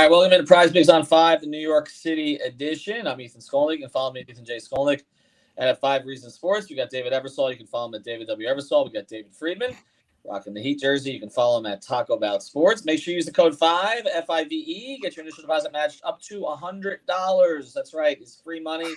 right, welcome to PrizePicks on 5, the New York City edition. I'm Ethan Skolnick. You can follow me, Ethan J. Skolnick, and at 5 Reasons Sports. We got David Eversole. You can follow him at David W. Eversole. We got David Friedman, rocking the Heat jersey. You can follow him at Taco Bout Sports. Make sure you use the code 5, F-I-V-E. Get your initial deposit matched up to $100. That's right. It's free money.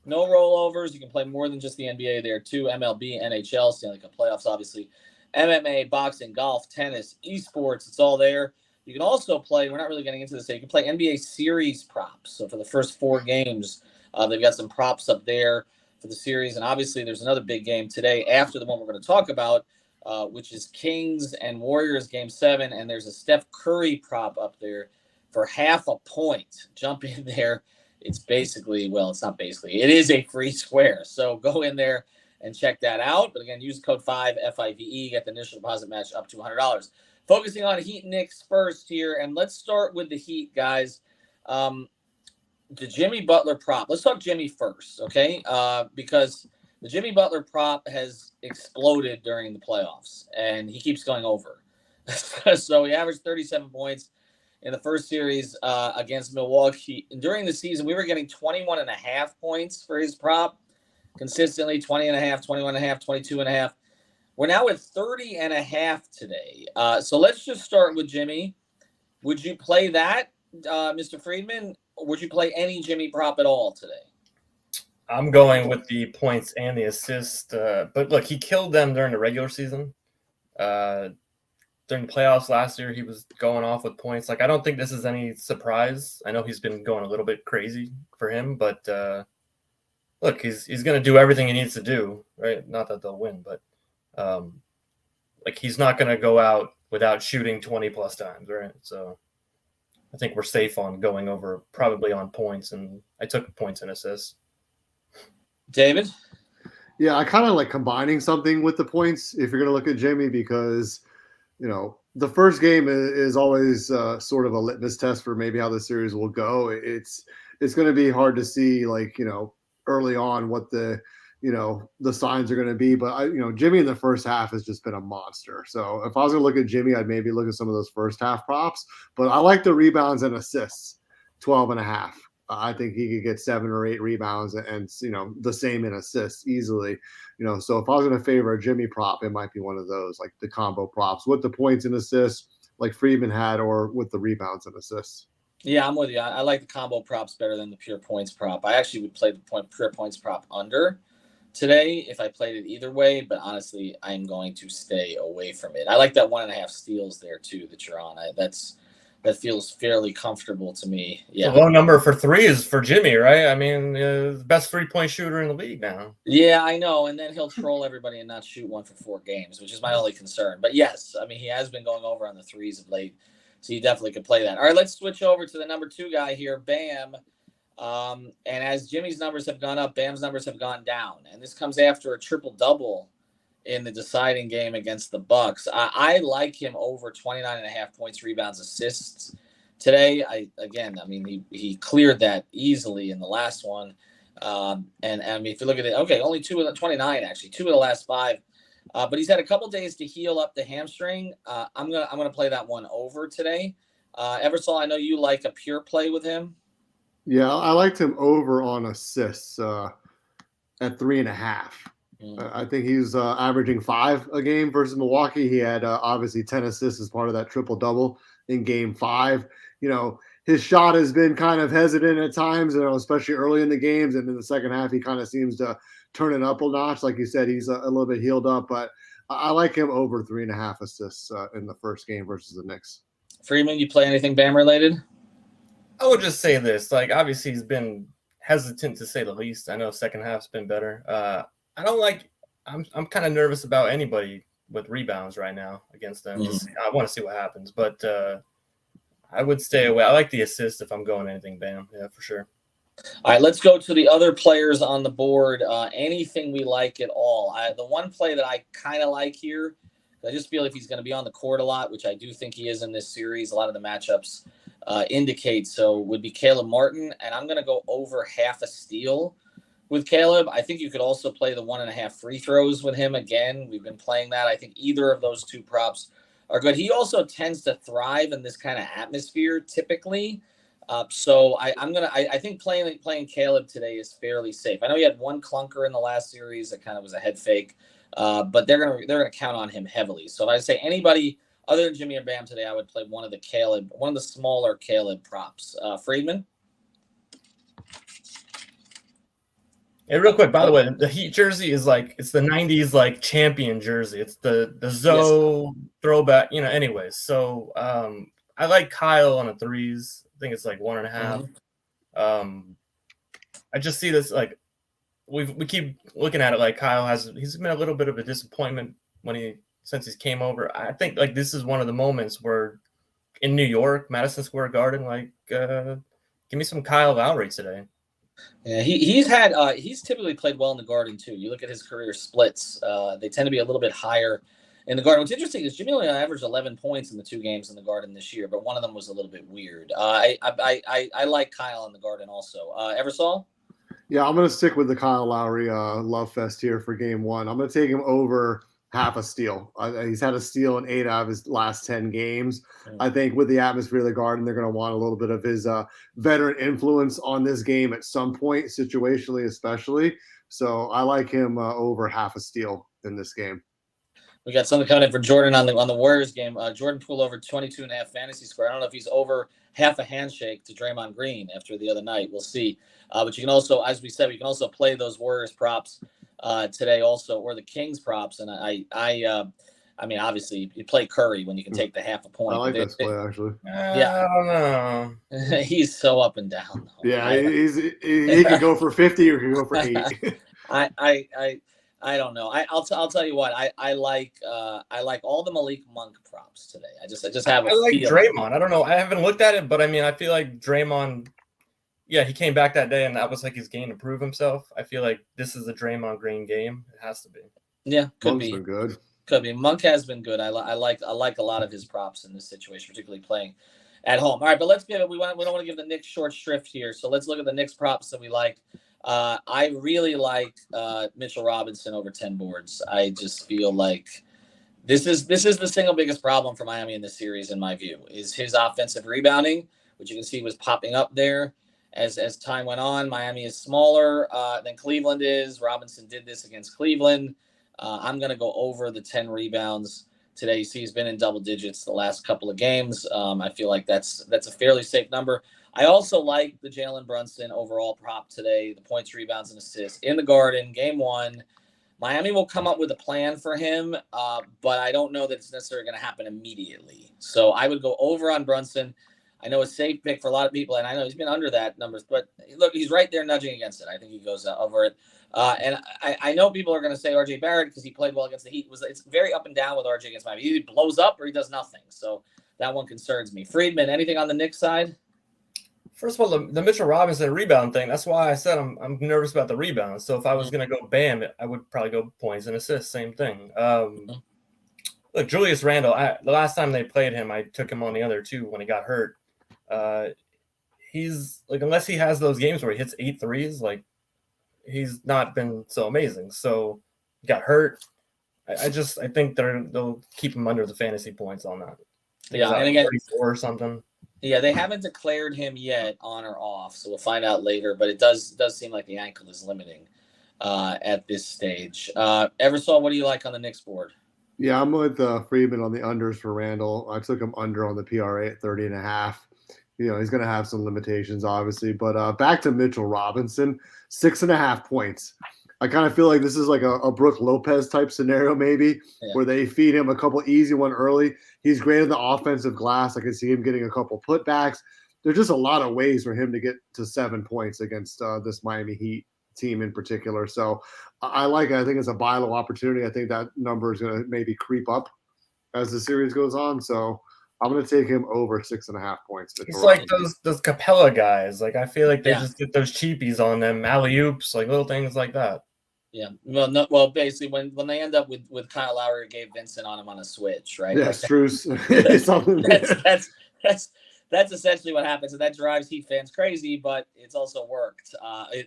No rollovers. You can play more than just the NBA there, too. MLB, NHL, Stanley Cup playoffs, obviously. MMA, boxing, golf, tennis, esports. It's all there. You can also play, we're not really getting into this yet, you can play NBA series props. So for the first 4 games, they've got some props up there for the series. And obviously there's another big game today after the one we're going to talk about, which is Kings and Warriors Game 7. And there's a Steph Curry prop up there for half a point. Jump in there. It's basically, well, it's not basically, it is a free square. So go in there and check that out. But again, use code 5, F-I-V-E, get the initial deposit match up to $100. Focusing on Heat Knicks first here, and let's start with the Heat, guys. The Jimmy Butler prop. Let's talk Jimmy first, okay? Because the Jimmy Butler prop has exploded during the playoffs, and he keeps going over. So he averaged 37 points in the first series against Milwaukee. And during the season, we were getting 21.5 points for his prop consistently, 20.5, 21.5, 22.5. We're now at 30.5 today. So let's just start with Jimmy. Would you play that, Mr. Friedman? Or would you play any Jimmy prop at all today? I'm going with the points and the assist. But look, he killed them during the regular season. During the playoffs last year, he was going off with points. Like, I don't think this is any surprise. I know he's been going a little bit crazy for him, but look, he's going to do everything he needs to do, right? Not that they'll win, but like, he's not going to go out without shooting 20 plus times, right? So I think we're safe on going over, probably on points, and I took points and assists. David? Yeah, I kind of like combining something with the points if you're going to look at Jimmy, because, you know, the first game is always sort of a litmus test for maybe how the series will go. It's going to be hard to see, like, you know, early on what the signs are going to be. But, Jimmy in the first half has just been a monster. So if I was going to look at Jimmy, I'd maybe look at some of those first half props. But I like the rebounds and assists, 12.5. I think he could get 7 or 8 rebounds and the same in assists easily. So if I was going to favor a Jimmy prop, it might be one of those, like the combo props with the points and assists like Friedman had, or with the rebounds and assists. Yeah, I'm with you. I like the combo props better than the pure points prop. I actually would play the pure points prop under today if I played it either way, but honestly, I'm going to stay away from it. I like that 1.5 steals there too that you're on. That feels fairly comfortable to me. Yeah, the low number for 3 is for Jimmy, right? I mean, the best 3-point shooter in the league now. Yeah, I know, and then he'll troll everybody and not shoot 1 for 4 games, which is my only concern. But yes, I mean, he has been going over on the threes of late, so you definitely could play that. All right, let's switch over to the number 2 guy here, Bam. And as Jimmy's numbers have gone up, Bam's numbers have gone down. And this comes after a triple-double in the deciding game against the Bucks. I like him over 29.5 points, rebounds, assists today. He cleared that easily in the last one. And I mean, if you look at it, okay, only 2 of the 29, actually, 2 of the last 5. But he's had a couple days to heal up the hamstring. I'm gonna play that one over today. Eversole, I know you like a pure play with him. Yeah, I liked him over on assists at 3.5. I think he's averaging 5 a game versus Milwaukee. He had obviously 10 assists as part of that triple-double in Game 5. His shot has been kind of hesitant at times, especially early in the games. And in the second half, he kind of seems to turn it up a notch. Like you said, he's a little bit healed up. But I like him over 3.5 assists in the first game versus the Knicks. Friedman, you play anything Bam-related? I would just say this. Like, obviously, he's been hesitant to say the least. I know second half's been better. I'm kind of nervous about anybody with rebounds right now against them. I want to see what happens, but I would stay away. I like the assist if I'm going anything Bam. Yeah, for sure. All right, let's go to the other players on the board. Anything we like at all. The one play that I kind of like here, I just feel if he's going to be on the court a lot, which I do think he is in this series, a lot of the matchups indicate so, would be Caleb Martin, and I'm going to go over half a steal with Caleb. I think you could also play the 1.5 free throws with him. Again, we've been playing that. I think either of those 2 props are good. He also tends to thrive in this kind of atmosphere typically. So I think playing Caleb today is fairly safe. I know he had one clunker in the last series that kind of was a head fake, but they're gonna count on him heavily. So if I say anybody other than Jimmy or Bam today, I would play one of the smaller Caleb props. Friedman. Hey, real quick, by the way, the Heat jersey is like it's the '90s like champion jersey. It's the Zoe throwback, Anyways, so I like Kyle on the threes. I think it's like 1.5. I just see this like we keep looking at it like he's been a little bit of a disappointment since he came over. I think like this is one of the moments where in New York, Madison Square Garden, like give me some Kyle Lowry today. Yeah, he's typically played well in the Garden too. You look at his career splits; they tend to be a little bit higher in the Garden. What's interesting is Jimmy only averaged 11 points in the 2 games in the Garden this year, but one of them was a little bit weird. I like Kyle in the Garden also. Eversol? Yeah, I'm going to stick with the Kyle Lowry love fest here for game 1. I'm going to take him over half a steal. He's had a steal in 8 out of his last 10 games. I think with the atmosphere of the Garden, they're going to want a little bit of his veteran influence on this game at some point, situationally especially. So I like him over half a steal in this game. We got something coming in for Jordan on the Warriors game. Jordan Poole over 22.5 fantasy score. I don't know if he's over half a handshake to Draymond Green after the other night. We'll see. But you can also, as we said, you can also play those Warriors props today also, or the Kings props. And I mean, obviously you play Curry when you can take the half a point. I like this play actually. Yeah, I don't know. He's so up and down. Though. Yeah, he can go for 50 or he can go for 8. I don't know. I'll tell you what. I like all the Malik Monk props today. I just have. I like Draymond. I don't know. I haven't looked at it, but I mean, I feel like Draymond. Yeah, he came back that day, and that was like his game to prove himself. I feel like this is a Draymond Green game. It has to be. Yeah, could Monk's be been good. Could be. Monk has been good. I like a lot of his props in this situation, particularly playing at home. All right, but we don't want to give the Knicks short shrift here, so let's look at the Knicks props that we like. I really like Mitchell Robinson over 10 boards. I just feel like this is the single biggest problem for Miami in this series, in my view, is his offensive rebounding, which you can see was popping up there as time went on. Miami is smaller than Cleveland is. Robinson did this against Cleveland. I'm going to go over the 10 rebounds today. You see he's been in double digits the last couple of games. I feel like that's a fairly safe number. I also like the Jalen Brunson overall prop today, the points, rebounds, and assists in the Garden, game 1. Miami will come up with a plan for him, but I don't know that it's necessarily going to happen immediately. So I would go over on Brunson. I know a safe pick for a lot of people, and I know he's been under that numbers, but look, he's right there nudging against it. I think he goes over it. And I know people are going to say RJ Barrett because he played well against the Heat. It's very up and down with RJ against Miami. He either blows up or he does nothing. So that one concerns me. Friedman, anything on the Knicks side? First of all, the Mitchell Robinson rebound thing, that's why I said I'm nervous about the rebound. So if I was going to go Bam, I would probably go points and assists, same thing. Look, Julius Randle, the last time they played him, I took him on the other 2 when he got hurt. He's like, unless he has those games where he hits 8 threes, like he's not been so amazing. So he got hurt. I think they'll keep him under the fantasy points on that. Yeah, and again, 34 or something. Yeah, they haven't declared him yet on or off, so we'll find out later. But it does seem like the ankle is limiting at this stage. Eversol, what do you like on the Knicks board? Yeah, I'm with Friedman on the unders for Randall. I took him under on the PRA at 30.5. He's going to have some limitations, obviously. But back to Mitchell Robinson, 6.5 points. I kind of feel like this is like a Brook Lopez type scenario, maybe, where they feed him a couple easy one early. He's great in the offensive glass. I can see him getting a couple putbacks. There's just a lot of ways for him to get to 7 points against this Miami Heat team in particular. So I like it. I think it's a buy low opportunity. I think that number is going to maybe creep up as the series goes on. So I'm going to take him over 6.5 points. It's like those Capella guys. Like I feel like they just get those cheapies on them, alley-oops, like little things like that. Yeah. Well, basically, when they end up with Kyle Lowry or Gabe Vincent on him on a switch, right? Yeah, like that's essentially what happens, and that drives Heat fans crazy. But it's also worked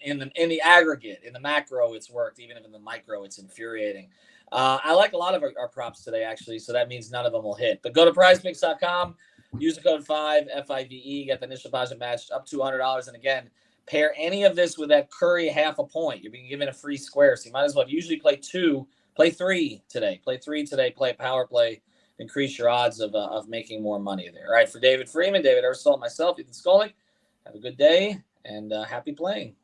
in the aggregate, in the macro, it's worked. Even if in the micro, it's infuriating. I like a lot of our props today, actually. So that means none of them will hit. But go to PrizePicks.com. Use the code 5FIVE. Get the initial deposit matched up to $100. And again, pair any of this with that Curry half a point. You're being given a free square. So you might as well usually play 2, play 3 today. Play 3 today. Play a power play. Increase your odds of making more money there. All right, for David Freeman, David Ersol, myself, Ethan Skolnick, have a good day and happy playing.